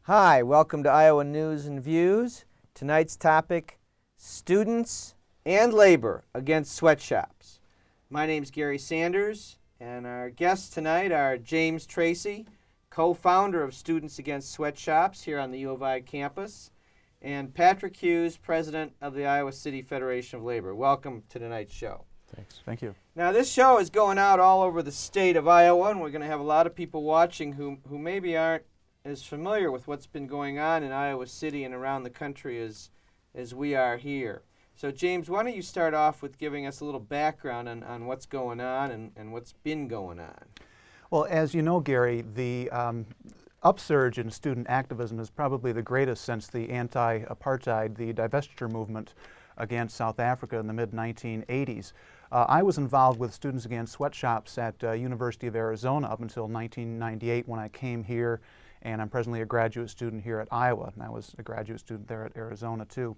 Hi, welcome to Iowa News and Views. Tonight's topic, students and labor against sweatshops. My name's Gary Sanders, and our guests tonight are James Tracy, co-founder of Students Against Sweatshops here on the U of I campus, and Patrick Hughes, president of the Iowa City Federation of Labor. Welcome to tonight's show. Thanks. Thank you. Now, this show is going out all over the state of Iowa, and we're going to have a lot of people watching who maybe aren't as familiar with what's been going on in Iowa City and around the country as we are here. So, James, why don't you start off with giving us a little background on what's going on and what's been going on? Well, as you know, Gary, the upsurge in student activism is probably the greatest since the anti-apartheid, the divestiture movement against South Africa in the mid-1980s. I was involved with Students Against Sweatshops at University of Arizona up until 1998 when I came here, and I'm presently a graduate student here at Iowa, and I was a graduate student there at Arizona too.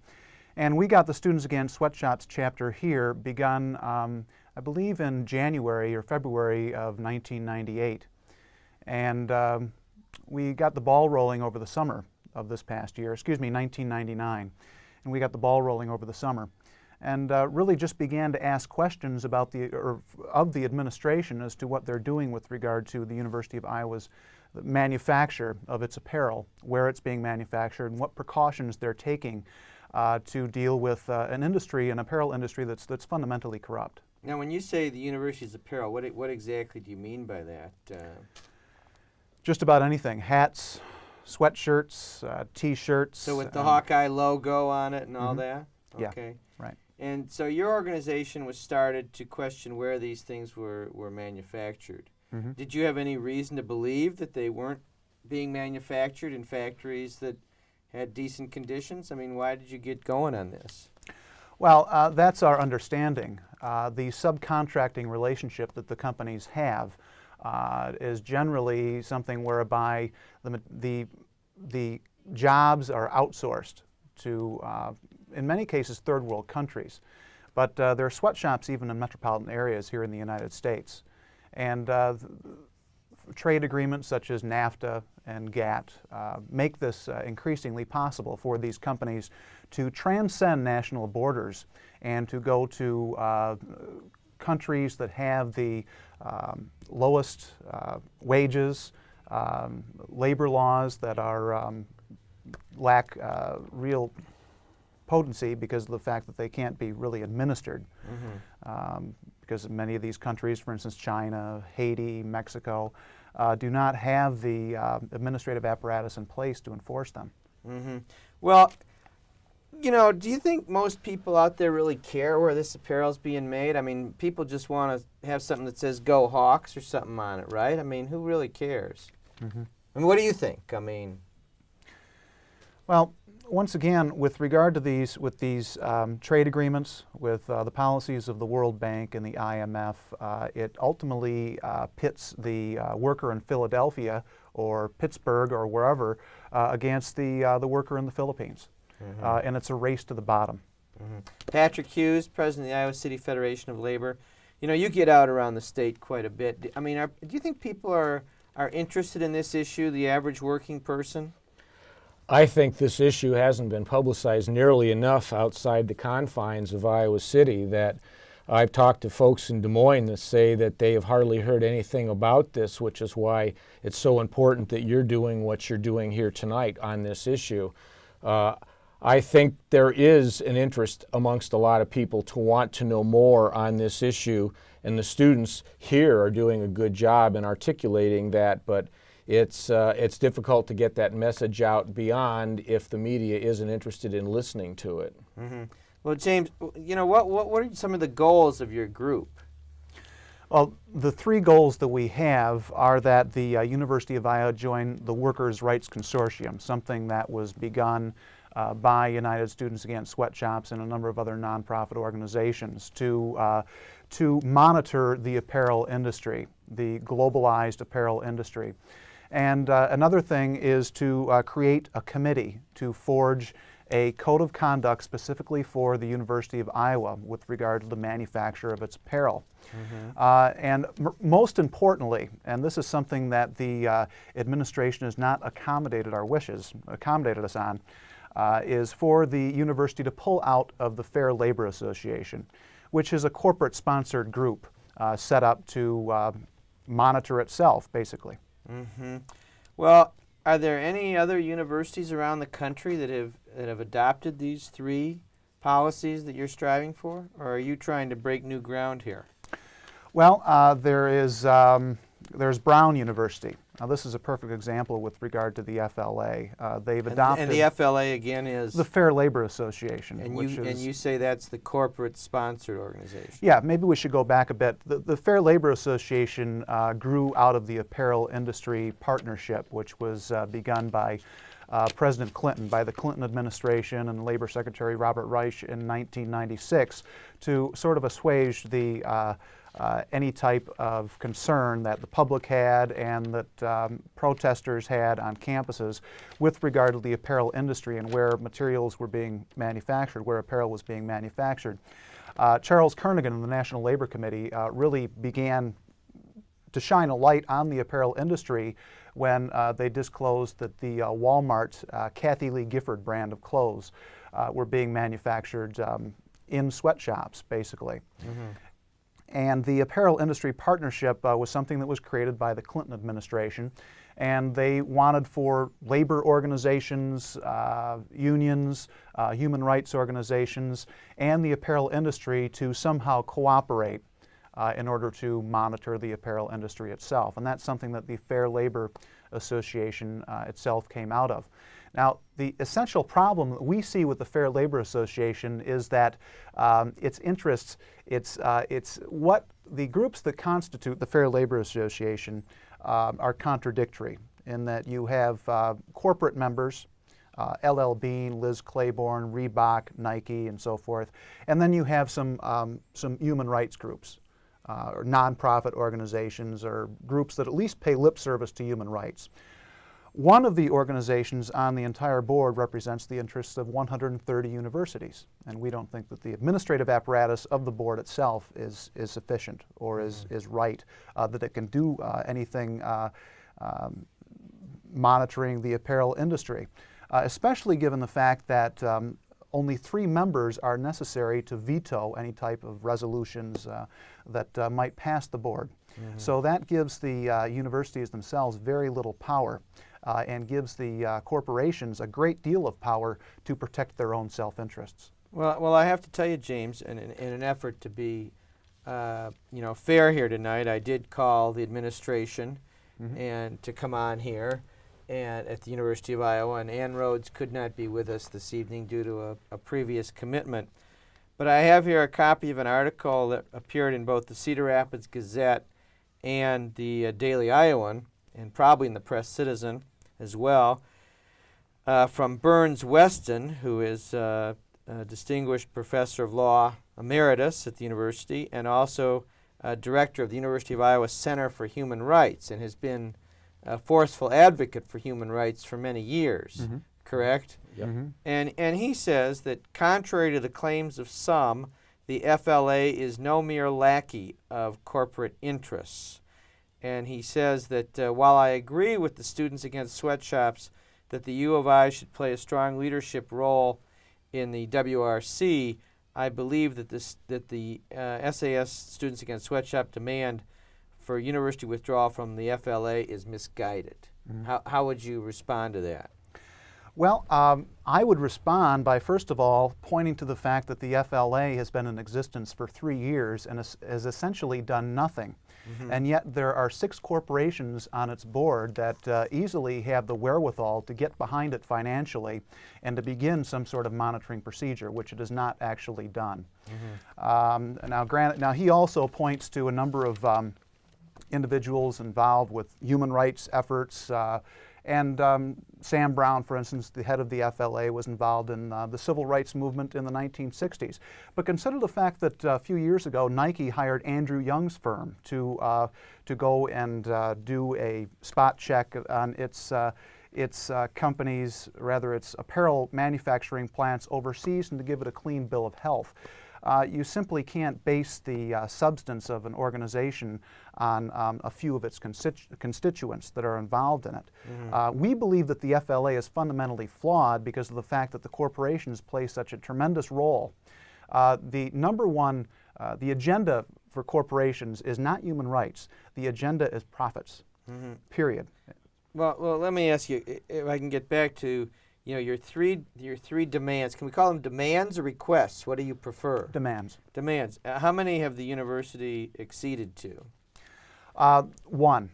And we got the Students Against Sweatshops chapter here begun, I believe, in January or February of 1998. And we got the ball rolling over the summer of this past year, 1999. And we got the ball rolling over the summer. And really just began to ask questions about of the administration as to what they're doing with regard to the University of Iowa's manufacture of its apparel, where it's being manufactured, and what precautions they're taking to deal with an apparel industry that's fundamentally corrupt. Now, when you say the university's apparel, what exactly do you mean by that? Just about anything. Hats, sweatshirts, T-shirts. So with the Hawkeye logo on it and all that? Yeah, Okay. right. And so your organization was started to question where these things were manufactured. Mm-hmm. Did you have any reason to believe that they weren't being manufactured in factories that had decent conditions? I mean, why did you get going on this? Well, that's our understanding. The subcontracting relationship that the companies have is generally something whereby the jobs are outsourced to, in many cases, third world countries. But there are sweatshops even in metropolitan areas here in the United States. And trade agreements such as NAFTA and GATT make this increasingly possible for these companies to transcend national borders and to go to countries that have the lowest wages, labor laws that lack real potency because of the fact that they can't be really administered. Mm-hmm. Because many of these countries, for instance, China, Haiti, Mexico, do not have the administrative apparatus in place to enforce them. Mm-hmm. Well, you know, do you think most people out there really care where this apparel is being made? I mean, people just want to have something that says "Go Hawks" or something on it, right? I mean, who really cares? Mm-hmm. I mean, what do you think? I mean, well, once again, with regard to these trade agreements, with the policies of the World Bank and the IMF, it ultimately pits the worker in Philadelphia or Pittsburgh or wherever against the worker in the Philippines. Mm-hmm. And it's a race to the bottom. Mm-hmm. Patrick Hughes, president of the Iowa City Federation of Labor. You know, you get out around the state quite a bit. I mean, do you think people are interested in this issue, the average working person? I think this issue hasn't been publicized nearly enough outside the confines of Iowa City. That I've talked to folks in Des Moines that say that they have hardly heard anything about this, which is why it's so important that you're doing what you're doing here tonight on this issue. I think there is an interest amongst a lot of people to want to know more on this issue, and the students here are doing a good job in articulating that, but it's difficult to get that message out beyond if the media isn't interested in listening to it. Mm-hmm. Well, James, you know, what are some of the goals of your group? Well, the three goals that we have are that the University of Iowa join the Workers' Rights Consortium, something that was begun by United Students Against Sweatshops and a number of other nonprofit organizations to monitor the apparel industry, the globalized apparel industry. And another thing is to create a committee to forge a code of conduct specifically for the University of Iowa with regard to the manufacture of its apparel. And most importantly, and this is something that the administration has not accommodated us on, is for the university to pull out of the Fair Labor Association, which is a corporate-sponsored group set up to monitor itself, basically. Well, are there any other universities around the country that have adopted these three policies that you're striving for, or are you trying to break new ground here? Well, there's Brown University. Now, this is a perfect example with regard to the FLA. They've adopted... And the FLA, again, is... The Fair Labor Association. And you say that's the corporate-sponsored organization. Yeah, maybe we should go back a bit. The Fair Labor Association grew out of the Apparel Industry Partnership, which was begun by President Clinton, by the Clinton administration and Labor Secretary Robert Reich in 1996 to sort of assuage the any type of concern that the public had and that protesters had on campuses with regard to the apparel industry and where materials were being manufactured, where apparel was being manufactured. Charles Kernigan and the National Labor Committee really began to shine a light on the apparel industry when they disclosed that the Walmart Kathy Lee Gifford brand of clothes were being manufactured in sweatshops, basically. And the Apparel Industry Partnership was something that was created by the Clinton administration, and they wanted for labor organizations, unions, human rights organizations, and the apparel industry to somehow cooperate in order to monitor the apparel industry itself. And that's something that the Fair Labor Association itself came out of. Now, the essential problem that we see with the Fair Labor Association is that its interests, it's what the groups that constitute the Fair Labor Association are contradictory in that you have corporate members, LL Bean, Liz Claiborne, Reebok, Nike, and so forth, and then you have some human rights groups, or nonprofit organizations, or groups that at least pay lip service to human rights. One of the organizations on the entire board represents the interests of 130 universities, and we don't think that the administrative apparatus of the board itself is sufficient or is right, that it can do anything monitoring the apparel industry, especially given the fact that only 3 members are necessary to veto any type of resolutions that might pass the board. So that gives the universities themselves very little power. And gives the corporations a great deal of power to protect their own self-interests. Well, I have to tell you, James, in an effort to be, fair here tonight, I did call the administration and to come on here, and at the University of Iowa, and Ann Rhodes could not be with us this evening due to a previous commitment. But I have here a copy of an article that appeared in both the Cedar Rapids Gazette and the Daily Iowan, and probably in the Press Citizen as well, from Burns Weston, who is a distinguished professor of law emeritus at the university and also director of the University of Iowa Center for Human Rights, and has been a forceful advocate for human rights for many years, correct? Yep. And he says that contrary to the claims of some, the FLA is no mere lackey of corporate interests. And he says that while I agree with the Students Against Sweatshops that the U of I should play a strong leadership role in the WRC, I believe that the SAS Students Against Sweatshop demand for university withdrawal from the FLA is misguided. How would you respond to that? Well, I would respond by, first of all, pointing to the fact that the FLA has been in existence for 3 years and has essentially done nothing. And yet there are 6 corporations on its board that easily have the wherewithal to get behind it financially and to begin some sort of monitoring procedure, which it has not actually done. Now he also points to a number of individuals involved with human rights efforts, and Sam Brown, for instance, the head of the FLA, was involved in the civil rights movement in the 1960s. But consider the fact that a few years ago, Nike hired Andrew Young's firm to go and do a spot check on its its companies, rather its apparel manufacturing plants overseas, and to give it a clean bill of health. You simply can't base the substance of an organization on a few of its constituents that are involved in it. We believe that the FLA is fundamentally flawed because of the fact that the corporations play such a tremendous role. The number one, the agenda for corporations is not human rights. The agenda is profits, period. Well, let me ask you, if I can get back to your three demands. Can we call them demands or requests? What do you prefer? Demands. Demands. How many have the university acceded to? One.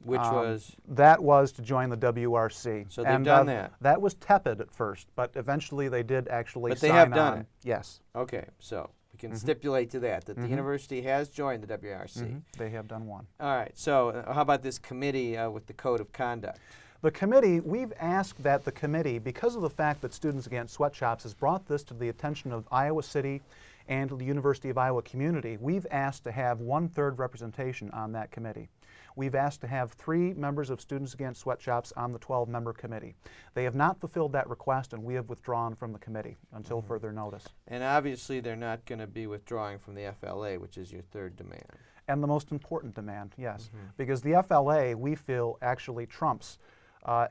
Which was? That was to join the WRC. So they've done that. That was tepid at first, but eventually they did actually But sign they have on. done it. Yes. Okay, so we can stipulate to that the university has joined the WRC. They have done one. All right, so how about this committee with the code of conduct? The committee, we've asked that the committee, because of the fact that Students Against Sweatshops has brought this to the attention of Iowa City and the University of Iowa community, we've asked to have 1/3 representation on that committee. We've asked to have 3 members of Students Against Sweatshops on the 12-member committee. They have not fulfilled that request, and we have withdrawn from the committee until further notice. And obviously they're not going to be withdrawing from the FLA, which is your third demand. And the most important demand, yes, because the FLA, we feel, actually trumps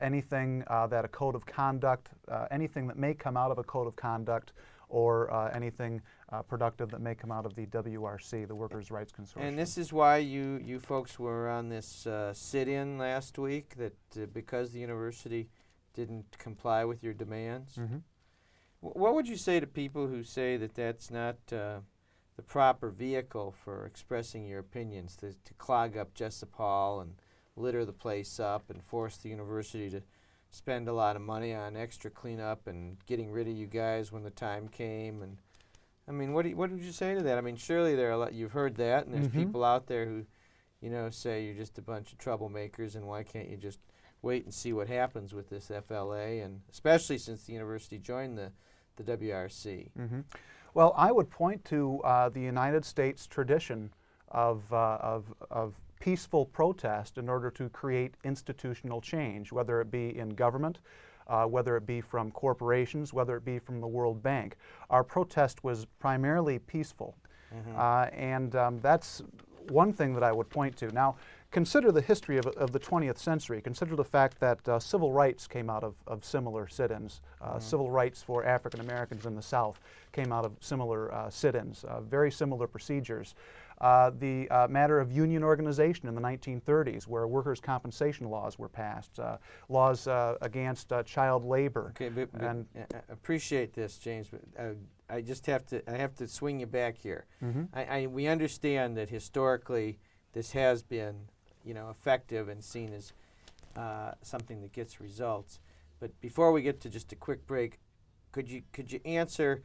anything that a code of conduct, anything that may come out of a code of conduct, or anything productive that may come out of the WRC, the Workers' Rights Consortium. And this is why you folks were on this sit-in last week, that because the university didn't comply with your demands? What would you say to people who say that that's not the proper vehicle for expressing your opinions, to clog up Jessup Hall and litter the place up and force the university to spend a lot of money on extra cleanup and getting rid of you guys when the time came? And I mean, what would you say to that? I mean, surely there are a lot, you've heard that, and there's people out there who, say you're just a bunch of troublemakers, and why can't you just wait and see what happens with this FLA, and especially since the university joined the WRC? Well, I would point to the United States tradition of peaceful protest in order to create institutional change, whether it be in government, whether it be from corporations, whether it be from the World Bank. Our protest was primarily peaceful, and that's one thing that I would point to. Now, consider the history of the 20th century. Consider the fact that civil rights came out of similar sit-ins. Civil rights for African Americans in the South came out of similar sit-ins, very similar procedures. The matter of union organization in the 1930s, where workers' compensation laws were passed, laws against child labor. Okay, but I appreciate this, James, but I just have to swing you back here. We understand that historically this has been, effective and seen as something that gets results. But before we get to just a quick break, could you answer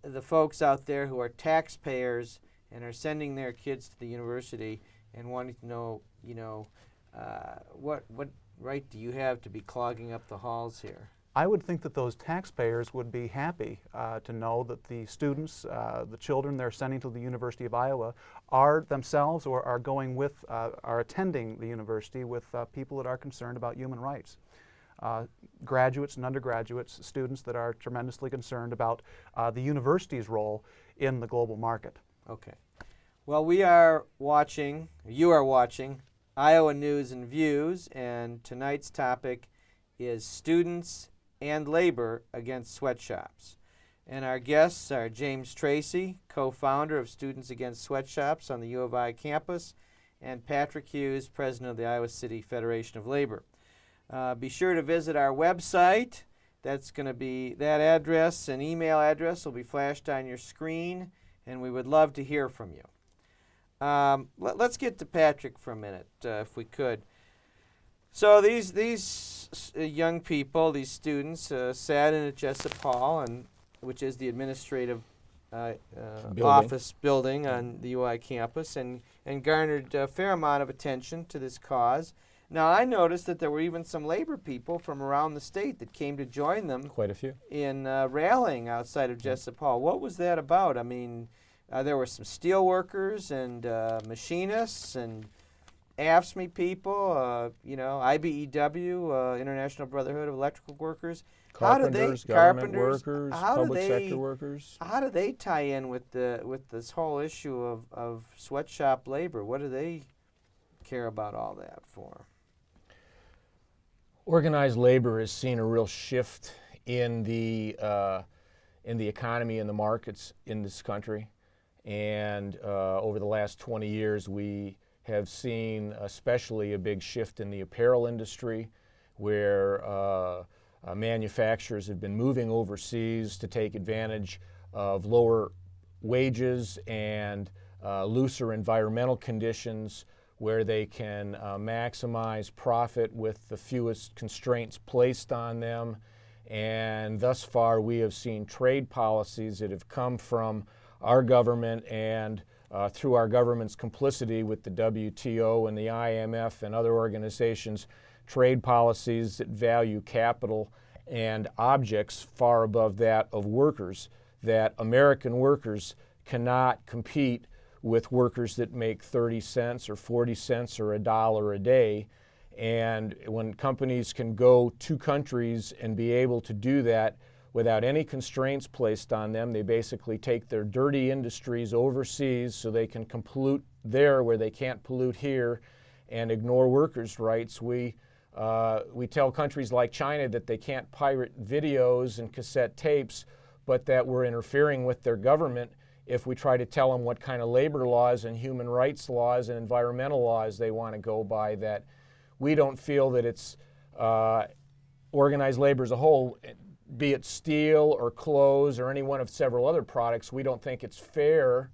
the folks out there who are taxpayers and are sending their kids to the university and wanting to know, what right do you have to be clogging up the halls here? I would think that those taxpayers would be happy to know that the students, the children they're sending to the University of Iowa are themselves or are going with, are attending the university with people that are concerned about human rights. Graduates and undergraduates, students that are tremendously concerned about the university's role in the global market. Okay. Well, you are watching Iowa News and Views, and tonight's topic is students and labor against sweatshops. And our guests are James Tracy, co-founder of Students Against Sweatshops on the U of I campus, and Patrick Hughes, president of the Iowa City Federation of Labor. Be sure to visit our website. That's going to be, that address and email address will be flashed on your screen, and we would love to hear from you. Let's get to Patrick for a minute, if we could. So these young people, these students, sat in at Jessup Hall, which is the administrative office building on the UI campus, and garnered a fair amount of attention to this cause. Now, I noticed that there were even some labor people from around the state that came to join them. Quite a few. In rallying outside of Jessup Hall. What was that about? I mean, there were some steel workers and machinists and AFSCME people, IBEW, International Brotherhood of Electrical Workers. Carpenters, government workers, how do public they, sector workers. How do they tie in with this whole issue of sweatshop labor? What do they care about all that for? Organized labor has seen a real shift in the economy and the markets in this country, and over the last 20 years we have seen especially a big shift in the apparel industry, where manufacturers have been moving overseas to take advantage of lower wages and looser environmental conditions, where they can maximize profit with the fewest constraints placed on them. And thus far we have seen trade policies that have come from our government and through our government's complicity with the WTO and the IMF and other organizations, trade policies that value capital and objects far above that of workers, that American workers cannot compete with workers that make 30 cents or 40 cents or $1 a day. And when companies can go to countries and be able to do that without any constraints placed on them, they basically take their dirty industries overseas so they can pollute there where they can't pollute here and ignore workers' rights. We tell countries like China that they can't pirate videos and cassette tapes, but that we're interfering with their government if we try to tell them what kind of labor laws and human rights laws and environmental laws they want to go by. That we don't feel that it's organized labor as a whole, be it steel or clothes or any one of several other products. We don't think it's fair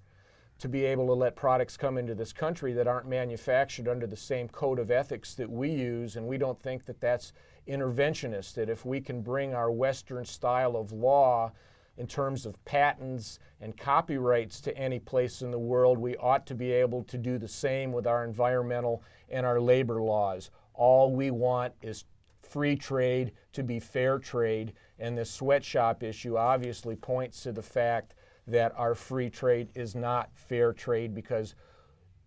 to be able to let products come into this country that aren't manufactured under the same code of ethics that we use, and we don't think that that's interventionist, that if we can bring our Western style of law in terms of patents and copyrights to any place in the world, we ought to be able to do the same with our environmental and our labor laws. All we want is free trade to be fair trade, and this sweatshop issue obviously points to the fact that our free trade is not fair trade, because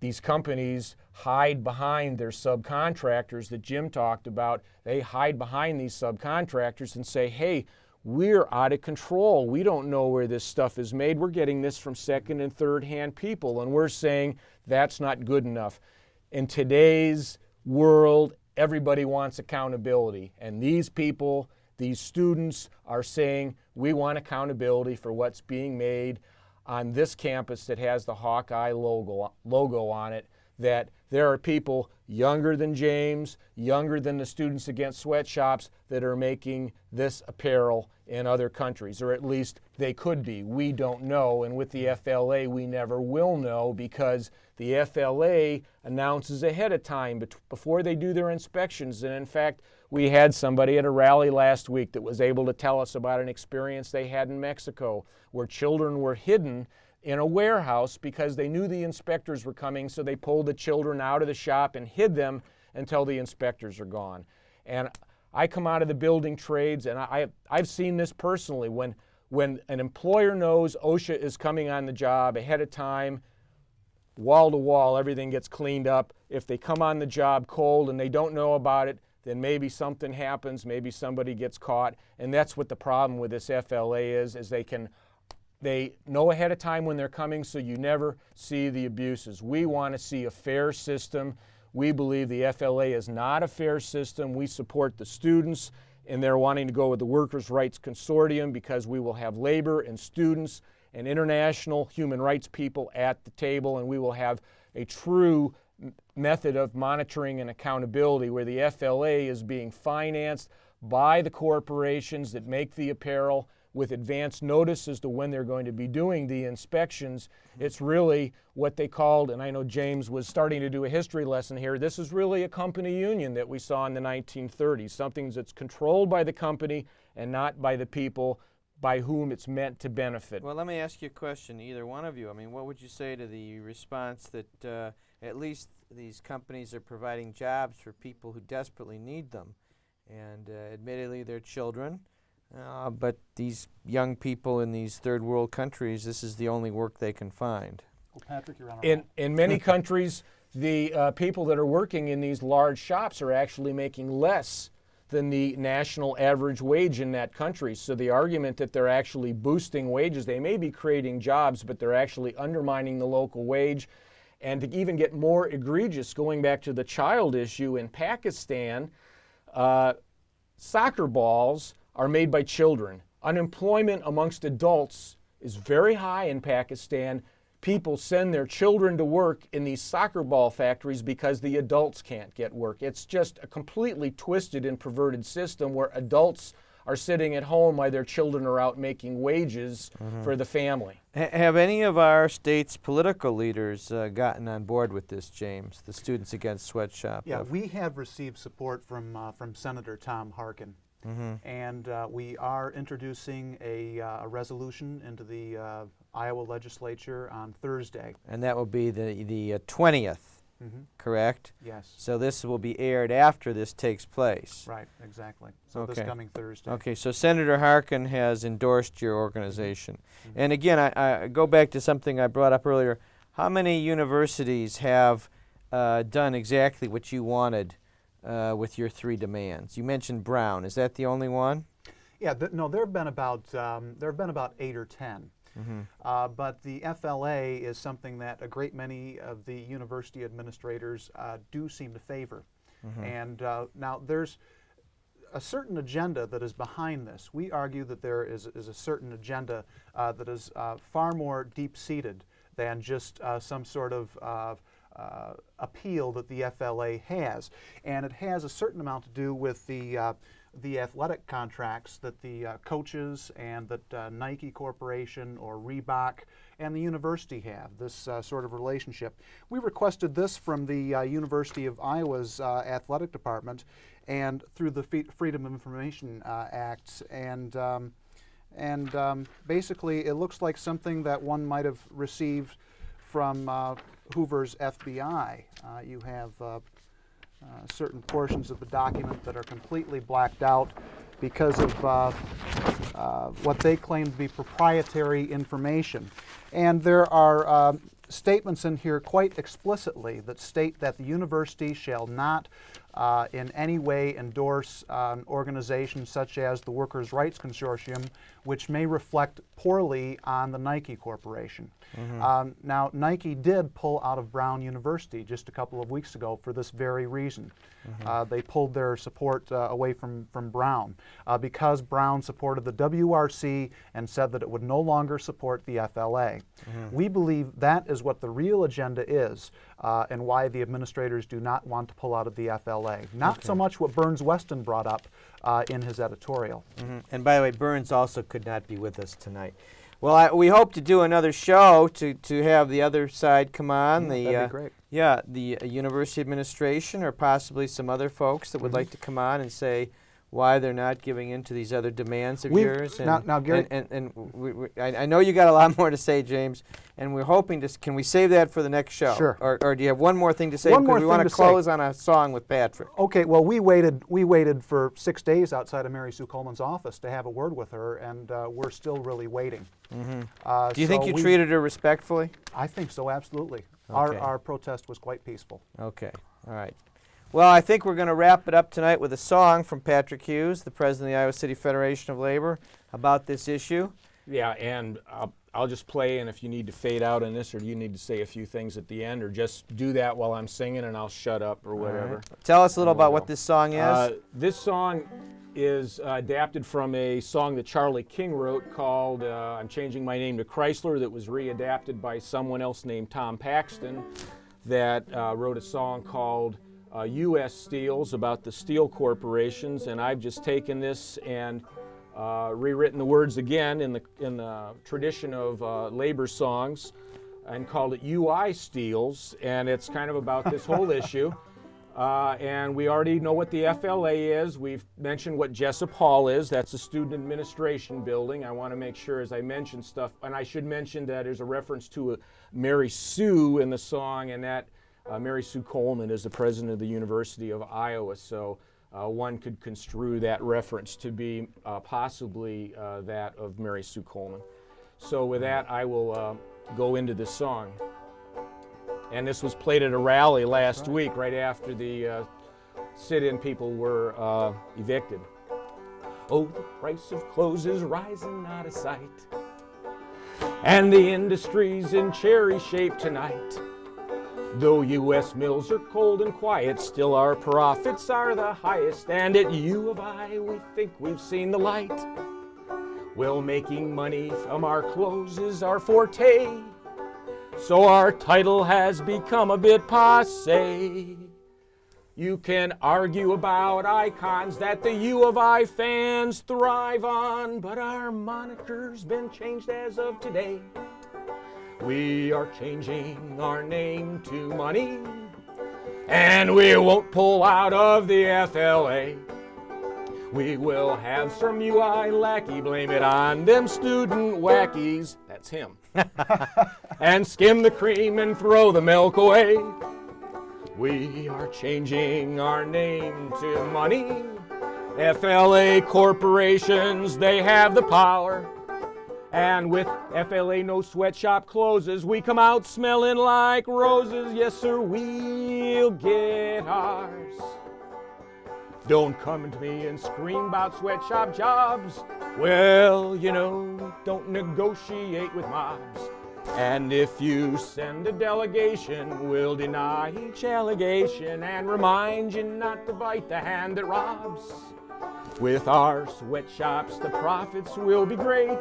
these companies hide behind their subcontractors that Jim talked about. They hide behind these subcontractors and say, hey, we're out of control. We don't know where this stuff is made. We're getting this from second and third hand people, and we're saying that's not good enough. In today's world, everybody wants accountability, and these people, these students, are saying we want accountability for what's being made on this campus that has the Hawkeye logo on it, that there are people younger than James, younger than the Students Against Sweatshops, that are making this apparel in other countries, or at least they could be. We don't know, and with the FLA we never will know, because the FLA announces ahead of time before they do their inspections. And in fact, we had somebody at a rally last week that was able to tell us about an experience they had in Mexico, where children were hidden in a warehouse because they knew the inspectors were coming, so they pulled the children out of the shop and hid them until the inspectors are gone. And I come out of the building trades, and I've seen this personally. When an employer knows OSHA is coming on the job ahead of time, wall to wall, everything gets cleaned up. If they come on the job cold and they don't know about it, then maybe something happens, maybe somebody gets caught. And that's what the problem with this FLA is they know ahead of time when they're coming, so you never see the abuses. We want to see a fair system. We believe the FLA is not a fair system. We support the students, and they're wanting to go with the Workers' Rights Consortium, because we will have labor and students and international human rights people at the table, and we will have a true method of monitoring and accountability, where the FLA is being financed by the corporations that make the apparel, with advance notice as to when they're going to be doing the inspections. It's really what they called, and I know James was starting to do a history lesson here, this is really a company union that we saw in the 1930s, something that's controlled by the company and not by the people by whom it's meant to benefit. Well, let me ask you a question, either one of you. I mean, what would you say to the response that at least these companies are providing jobs for people who desperately need them, and admittedly they're children, but these young people in these third world countries, this is the only work they can find? Well, Patrick, you're on a roll. In many countries, the people that are working in these large shops are actually making less than the national average wage in that country. So the argument that they're actually boosting wages, they may be creating jobs, but they're actually undermining the local wage. And to even get more egregious, going back to the child issue, in Pakistan, soccer balls are made by children. Unemployment amongst adults is very high in Pakistan. People send their children to work in these soccer ball factories because the adults can't get work. It's just a completely twisted and perverted system where adults are sitting at home while their children are out making wages for the family. Have any of our state's political leaders gotten on board with this, James, the Students Against Sweatshops? Yeah, we have received support from Senator Tom Harkin. And we are introducing a resolution into the Iowa legislature on Thursday. And that will be the 20th, correct? Yes. So this will be aired after this takes place. Right, exactly. So this coming Thursday. Okay, so Senator Harkin has endorsed your organization. And again, I go back to something I brought up earlier. How many universities have done exactly what you wanted with your 3 demands? You mentioned Brown. Is that the only one? Yeah, no, there have been about 8 or 10. But the FLA is something that a great many of the university administrators do seem to favor. And now there's a certain agenda that is behind this. We argue that there is a certain agenda that is far more deep-seated than just some sort of appeal that the FLA has. And it has a certain amount to do with the athletic contracts that the coaches and that Nike Corporation or Reebok and the university have, this sort of relationship. We requested this from the University of Iowa's athletic department and through the Freedom of Information Act. And basically it looks like something that one might have received from Hoover's FBI. You have certain portions of the document that are completely blacked out because of what they claim to be proprietary information. And there are statements in here quite explicitly that state that the university shall not in any way endorse an organization such as the Workers' Rights Consortium, which may reflect poorly on the Nike Corporation. Now, Nike did pull out of Brown University just a couple of weeks ago for this very reason. They pulled their support away from Brown because Brown supported the WRC and said that it would no longer support the FLA. We believe that is what the real agenda is and why the administrators do not want to pull out of the FLA. Not so much what Burns Weston brought up in his editorial. And by the way, Burns also could not be with us tonight. Well, we hope to do another show to have the other side come on. That'd be great. Yeah, the university administration or possibly some other folks that would like to come on and say why they're not giving in to these other demands of yours. And, now, Gary, I know you got a lot more to say, James, and we're hoping to. Can we save that for the next show? Sure. Or do you have one more thing to say? One more because we want thing to to close on a song with Patrick. Okay. Well, we waited for 6 days outside of Mary Sue Coleman's office to have a word with her, and we're still really waiting. Do you think you treated her respectfully? I think so. Absolutely. Okay. Our protest was quite peaceful. Okay. All right. Well, I think we're going to wrap it up tonight with a song from Patrick Hughes, the president of the Iowa City Federation of Labor, about this issue. Yeah, and I'll just play, and if you need to fade out on this or you need to say a few things at the end, or just do that while I'm singing and I'll shut up or whatever. Right. Tell us a little about what this song is. This song is adapted from a song that Charlie King wrote called I'm Changing My Name to Chrysler, that was readapted by someone else named Tom Paxton, that wrote a song called U.S. Steels, about the steel corporations, and I've just taken this and rewritten the words again in the tradition of labor songs and called it UI Steels, and it's kind of about this whole issue. And we already know what the FLA is. We've mentioned what Jessup Hall is. That's a student administration building. I want to make sure as I mention stuff, and I should mention that there's a reference to Mary Sue in the song, and that Mary Sue Coleman is the president of the University of Iowa, so one could construe that reference to be possibly that of Mary Sue Coleman. So with that, I will go into this song. And this was played at a rally last week, right after the sit-in people were evicted. Oh, the price of clothes is rising out of sight, and the industry's in cherry shape tonight. Though U.S. mills are cold and quiet, still our profits are the highest, and at U of I we think we've seen the light. Well, making money from our clothes is our forte, so our title has become a bit passé. You can argue about icons that the U of I fans thrive on, but our moniker's been changed as of today. We are changing our name to money, and we won't pull out of the FLA. We will have some UI lackey blame it on them student wackies, that's him, and skim the cream and throw the milk away. We are changing our name to money. FLA corporations, they have the power. And with FLA no sweatshop closes, we come out smelling like roses. Yes, sir, we'll get ours. Don't come to me and scream about sweatshop jobs. Well, you know, don't negotiate with mobs. And if you send a delegation, we'll deny each allegation and remind you not to bite the hand that robs. With our sweatshops, the profits will be great.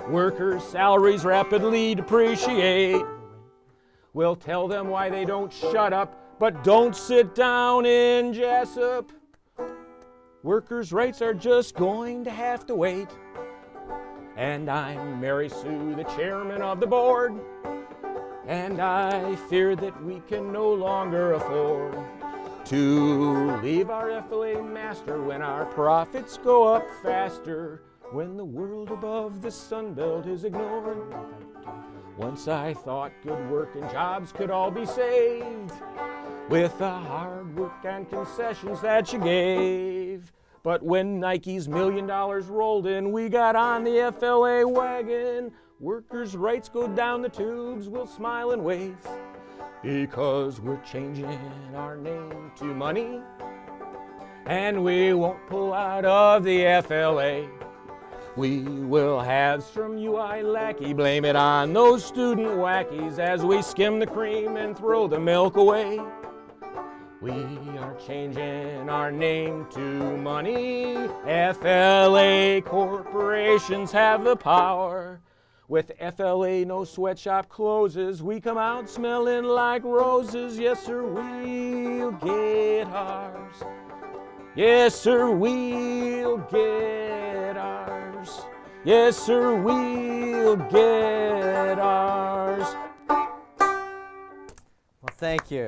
Workers' salaries rapidly depreciate. We'll tell them why they don't shut up, but don't sit down in Jessup. Workers' rights are just going to have to wait. And I'm Mary Sue, the chairman of the board, and I fear that we can no longer afford to leave our FLA master when our profits go up faster, when the world above the Sun Belt is ignored. Once I thought good work and jobs could all be saved with the hard work and concessions that you gave. But when Nike's $1 million rolled in, we got on the FLA wagon. Workers' rights go down the tubes, we'll smile and wave, because we're changing our name to money, and we won't pull out of the FLA. We will have some UI lackey blame it on those student wackies as we skim the cream and throw the milk away. We are changing our name to money. FLA corporations have the power. With FLA no sweatshop closes, we come out smelling like roses. Yes, sir, we'll get ours. Yes, sir, we'll get ours. Yes, sir, we'll get ours. Well, thank you.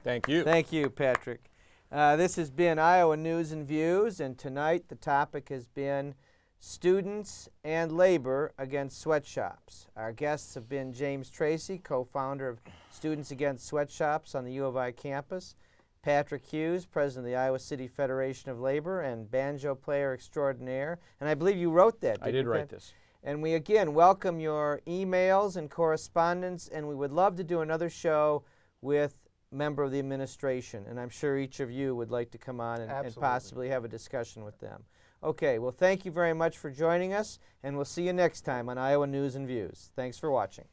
Thank you. Thank you, Patrick. This has been Iowa News and Views, and tonight the topic has been students and labor against sweatshops. Our guests have been James Tracy, co-founder of Students Against Sweatshops on the U of I campus, Patrick Hughes, president of the Iowa City Federation of Labor and banjo player extraordinaire. And I believe you wrote that, didn't you? I did write this. And we again welcome your emails and correspondence, and we would love to do another show with member of the administration, and I'm sure each of you would like to come on and possibly have a discussion with them. Okay, well, thank you very much for joining us, and we'll see you next time on Iowa News and Views. Thanks for watching.